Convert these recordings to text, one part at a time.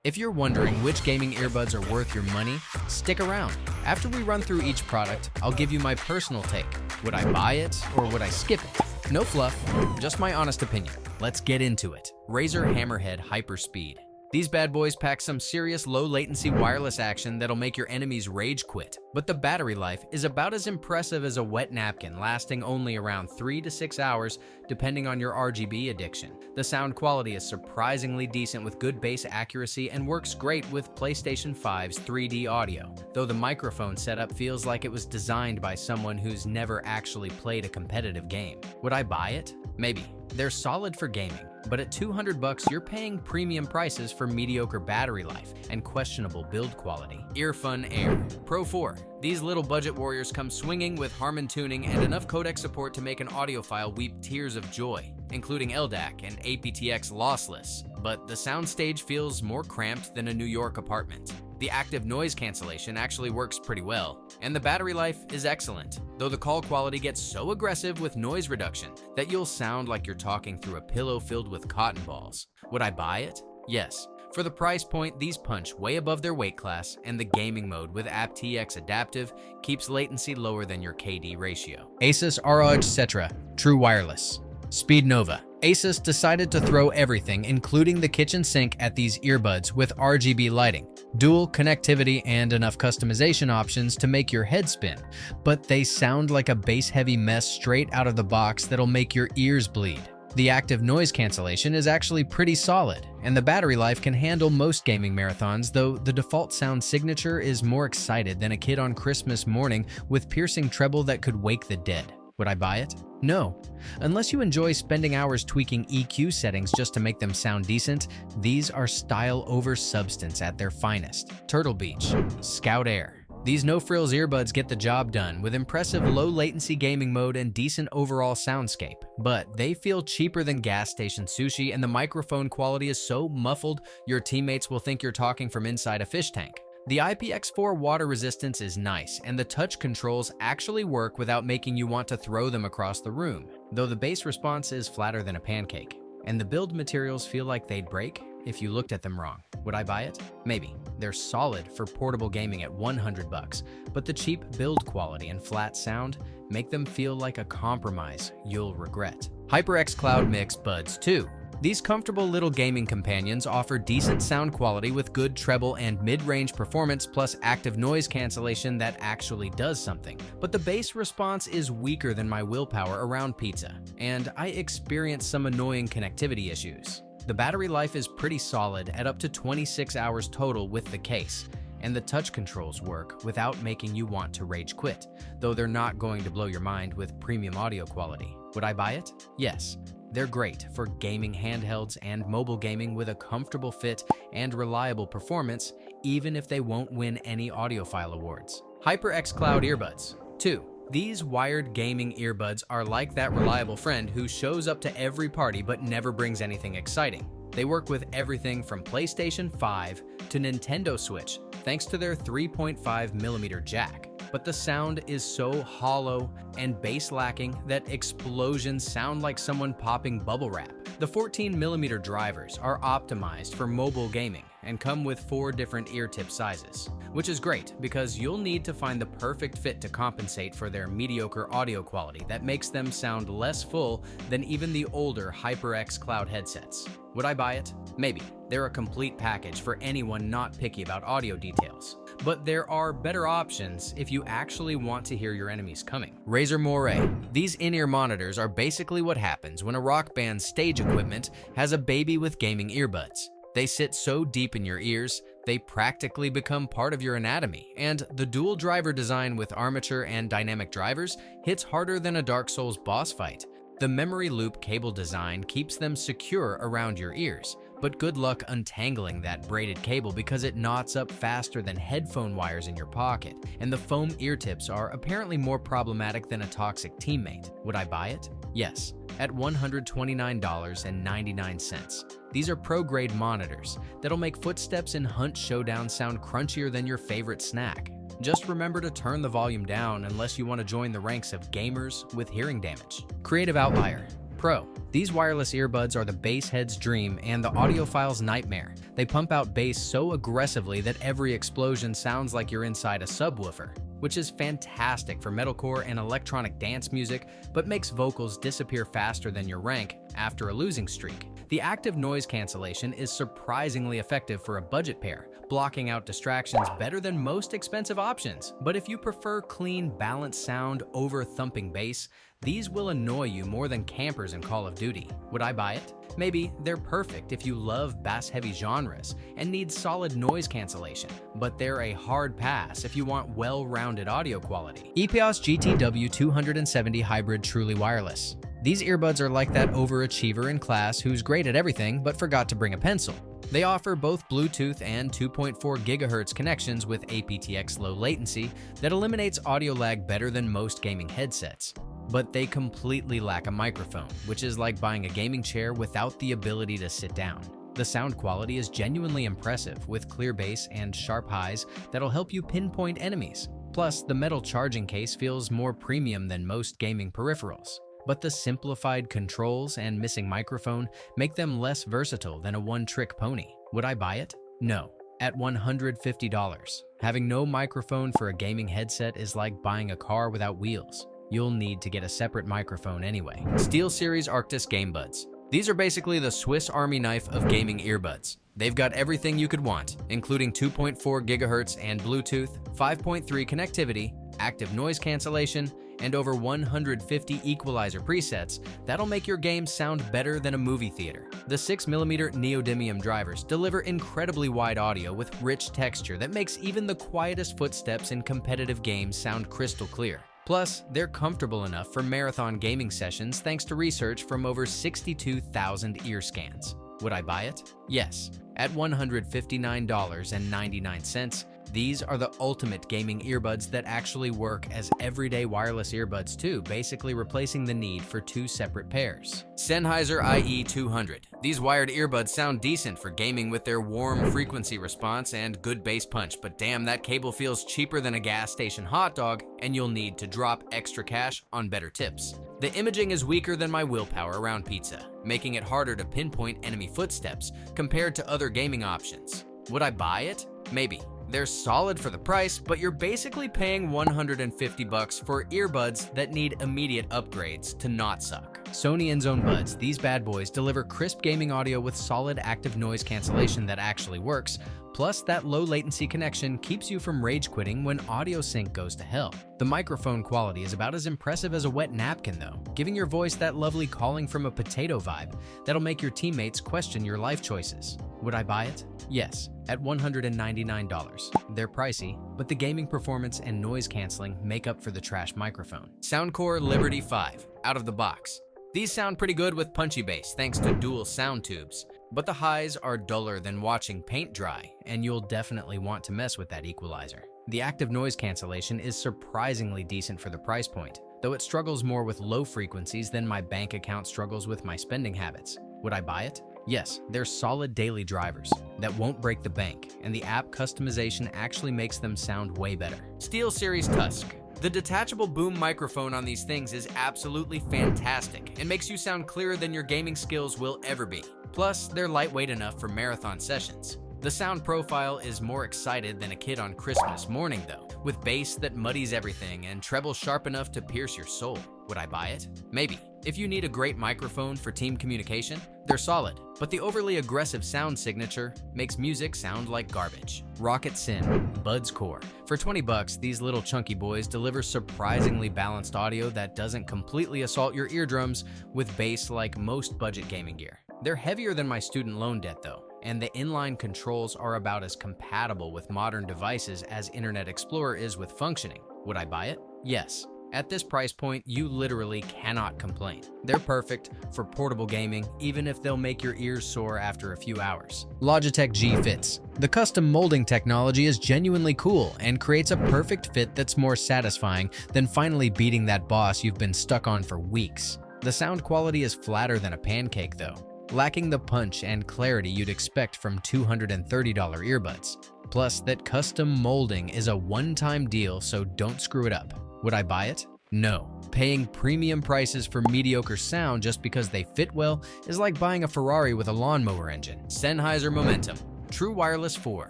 If you're wondering which gaming earbuds are worth your money, stick around. After we run through each product, I'll give you my personal take. Would I buy it or would I skip it? No fluff, just my honest opinion. Let's get into it. Razer Hammerhead Hyperspeed. These bad boys pack some serious low-latency wireless action that'll make your enemies rage quit. But the battery life is about as impressive as a wet napkin, lasting only around 3 to 6 hours, depending on your RGB addiction. The sound quality is surprisingly decent with good bass accuracy and works great with PlayStation 5's 3D audio, though the microphone setup feels like it was designed by someone who's never actually played a competitive game. Would I buy it? Maybe. They're solid for gaming, but at $200 you're paying premium prices for mediocre battery life and questionable build quality. Earfun Air Pro 4. These little budget warriors come swinging with Harman tuning and enough codec support to make an audiophile weep tears of joy, including LDAC and aptX lossless, but the soundstage feels more cramped than a New York apartment. The active noise cancellation actually works pretty well, and the battery life is excellent, though the call quality gets so aggressive with noise reduction that you'll sound like you're talking through a pillow filled with cotton balls. Would I buy it? Yes. For the price point, these punch way above their weight class, and the gaming mode with aptX adaptive keeps latency lower than your KD ratio. Asus ROG Cetra True Wireless. Speed Nova. Asus decided to throw everything, including the kitchen sink, at these earbuds with RGB lighting, dual connectivity, and enough customization options to make your head spin. But they sound like a bass-heavy mess straight out of the box that'll make your ears bleed. The active noise cancellation is actually pretty solid, and the battery life can handle most gaming marathons, though the default sound signature is more excited than a kid on Christmas morning with piercing treble that could wake the dead. Would I buy it? No. Unless you enjoy spending hours tweaking EQ settings just to make them sound decent, these are style over substance at their finest. Turtle Beach. Scout Air. These no-frills earbuds get the job done with impressive low-latency gaming mode and decent overall soundscape, but they feel cheaper than gas station sushi, and the microphone quality is so muffled your teammates will think you're talking from inside a fish tank. The IPX4 water resistance is nice, and the touch controls actually work without making you want to throw them across the room, though the bass response is flatter than a pancake, and the build materials feel like they'd break if you looked at them wrong. Would I buy it? Maybe. They're solid for portable gaming at $100, but the cheap build quality and flat sound make them feel like a compromise you'll regret. HyperX Cloud Mix Buds 2. These comfortable little gaming companions offer decent sound quality with good treble and mid-range performance plus active noise cancellation that actually does something. But the bass response is weaker than my willpower around pizza, and I experience some annoying connectivity issues. The battery life is pretty solid at up to 26 hours total with the case, and the touch controls work without making you want to rage quit, though they're not going to blow your mind with premium audio quality. Would I buy it? Yes. They're great for gaming handhelds and mobile gaming with a comfortable fit and reliable performance, even if they won't win any audiophile awards. HyperX Cloud Earbuds 2. These wired gaming earbuds are like that reliable friend who shows up to every party but never brings anything exciting. They work with everything from PlayStation 5 to Nintendo Switch, thanks to their 3.5mm jack. But the sound is so hollow and bass lacking that explosions sound like someone popping bubble wrap. The 14mm drivers are optimized for mobile gaming and come with 4 different ear tip sizes, which is great because you'll need to find the perfect fit to compensate for their mediocre audio quality that makes them sound less full than even the older HyperX Cloud headsets. Would I buy it? Maybe. They're a complete package for anyone not picky about audio details. But there are better options if you actually want to hear your enemies coming. Razer Moray. These in-ear monitors are basically what happens when a rock band's stage equipment has a baby with gaming earbuds. They sit so deep in your ears, they practically become part of your anatomy, and the dual driver design with armature and dynamic drivers hits harder than a Dark Souls boss fight. The memory loop cable design keeps them secure around your ears, but good luck untangling that braided cable because it knots up faster than headphone wires in your pocket, and the foam ear tips are apparently more problematic than a toxic teammate. Would I buy it? Yes, at $129.99. These are pro-grade monitors that'll make footsteps in Hunt Showdown sound crunchier than your favorite snack. Just remember to turn the volume down unless you want to join the ranks of gamers with hearing damage. Creative Outlier. Pro. These wireless earbuds are the bass head's dream and the audiophile's nightmare. They pump out bass so aggressively that every explosion sounds like you're inside a subwoofer, which is fantastic for metalcore and electronic dance music, but makes vocals disappear faster than your rank after a losing streak. The active noise cancellation is surprisingly effective for a budget pair, blocking out distractions better than most expensive options. But if you prefer clean, balanced sound over thumping bass, these will annoy you more than campers in Call of Duty. Would I buy it? Maybe. They're perfect if you love bass-heavy genres and need solid noise cancellation, but they're a hard pass if you want well-rounded audio quality. EPOS GTW270 Hybrid Truly Wireless. These earbuds are like that overachiever in class who's great at everything but forgot to bring a pencil. They offer both Bluetooth and 2.4 GHz connections with aptX low latency that eliminates audio lag better than most gaming headsets. But they completely lack a microphone, which is like buying a gaming chair without the ability to sit down. The sound quality is genuinely impressive, with clear bass and sharp highs that'll help you pinpoint enemies. Plus, the metal charging case feels more premium than most gaming peripherals. But the simplified controls and missing microphone make them less versatile than a one-trick pony. Would I buy it? No. At $150, having no microphone for a gaming headset is like buying a car without wheels. You'll need to get a separate microphone anyway. SteelSeries Arctis Gamebuds. These are basically the Swiss Army knife of gaming earbuds. They've got everything you could want, including 2.4 GHz and Bluetooth, 5.3 connectivity, active noise cancellation, and over 150 equalizer presets that'll make your game sound better than a movie theater. The 6mm neodymium drivers deliver incredibly wide audio with rich texture that makes even the quietest footsteps in competitive games sound crystal clear. Plus, they're comfortable enough for marathon gaming sessions thanks to research from over 62,000 ear scans. Would I buy it? Yes. At $159.99, these are the ultimate gaming earbuds that actually work as everyday wireless earbuds too, basically replacing the need for two separate pairs. Sennheiser IE200. These wired earbuds sound decent for gaming with their warm frequency response and good bass punch, but damn, that cable feels cheaper than a gas station hot dog, and you'll need to drop extra cash on better tips. The imaging is weaker than my willpower around pizza, making it harder to pinpoint enemy footsteps compared to other gaming options. Would I buy it? Maybe. They're solid for the price, but you're basically paying $150 for earbuds that need immediate upgrades to not suck. Sony Enzone buds. These bad boys deliver crisp gaming audio with solid active noise cancellation that actually works, plus that low latency connection keeps you from rage quitting when audio sync goes to hell. The microphone quality is about as impressive as a wet napkin though, giving your voice that lovely calling from a potato vibe that'll make your teammates question your life choices. Would I buy it? Yes, at $199. They're pricey, but the gaming performance and noise canceling make up for the trash microphone. Soundcore Liberty 5, out of the box. These sound pretty good with punchy bass thanks to dual sound tubes, but the highs are duller than watching paint dry, and you'll definitely want to mess with that equalizer. The active noise cancellation is surprisingly decent for the price point, though it struggles more with low frequencies than my bank account struggles with my spending habits. Would I buy it? Yes, they're solid daily drivers that won't break the bank, and the app customization actually makes them sound way better. SteelSeries Tusk. The detachable boom microphone on these things is absolutely fantastic and makes you sound clearer than your gaming skills will ever be. Plus, they're lightweight enough for marathon sessions. The sound profile is more excited than a kid on Christmas morning though, with bass that muddies everything and treble sharp enough to pierce your soul. Would I buy it? Maybe. If you need a great microphone for team communication, they're solid, but the overly aggressive sound signature makes music sound like garbage. Rocket Sin Buds Core. For $20, these little chunky boys deliver surprisingly balanced audio that doesn't completely assault your eardrums with bass like most budget gaming gear. They're heavier than my student loan debt though, and the inline controls are about as compatible with modern devices as Internet Explorer is with functioning. Would I buy it? Yes. At this price point, you literally cannot complain. They're perfect for portable gaming, even if they'll make your ears sore after a few hours. Logitech G Fits. The custom molding technology is genuinely cool and creates a perfect fit that's more satisfying than finally beating that boss you've been stuck on for weeks. The sound quality is flatter than a pancake though, lacking the punch and clarity you'd expect from $230 earbuds. Plus, that custom molding is a one-time deal, so don't screw it up. Would I buy it? No. Paying premium prices for mediocre sound just because they fit well is like buying a Ferrari with a lawnmower engine. Sennheiser Momentum. True Wireless 4.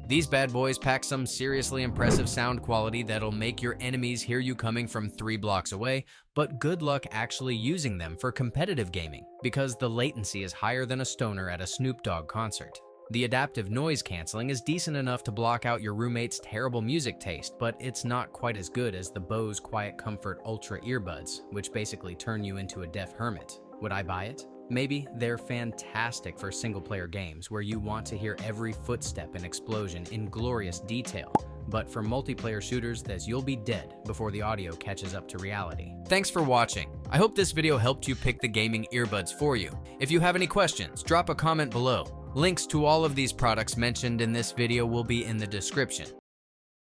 These bad boys pack some seriously impressive sound quality that'll make your enemies hear you coming from 3 blocks away, but good luck actually using them for competitive gaming because the latency is higher than a stoner at a Snoop Dogg concert. The adaptive noise canceling is decent enough to block out your roommate's terrible music taste, but it's not quite as good as the Bose Quiet Comfort Ultra earbuds, which basically turn you into a deaf hermit. Would I buy it? Maybe. They're fantastic for single-player games where you want to hear every footstep and explosion in glorious detail. But for multiplayer shooters, you'll be dead before the audio catches up to reality. Thanks for watching. I hope this video helped you pick the gaming earbuds for you. If you have any questions, drop a comment below. Links to all of these products mentioned in this video will be in the description.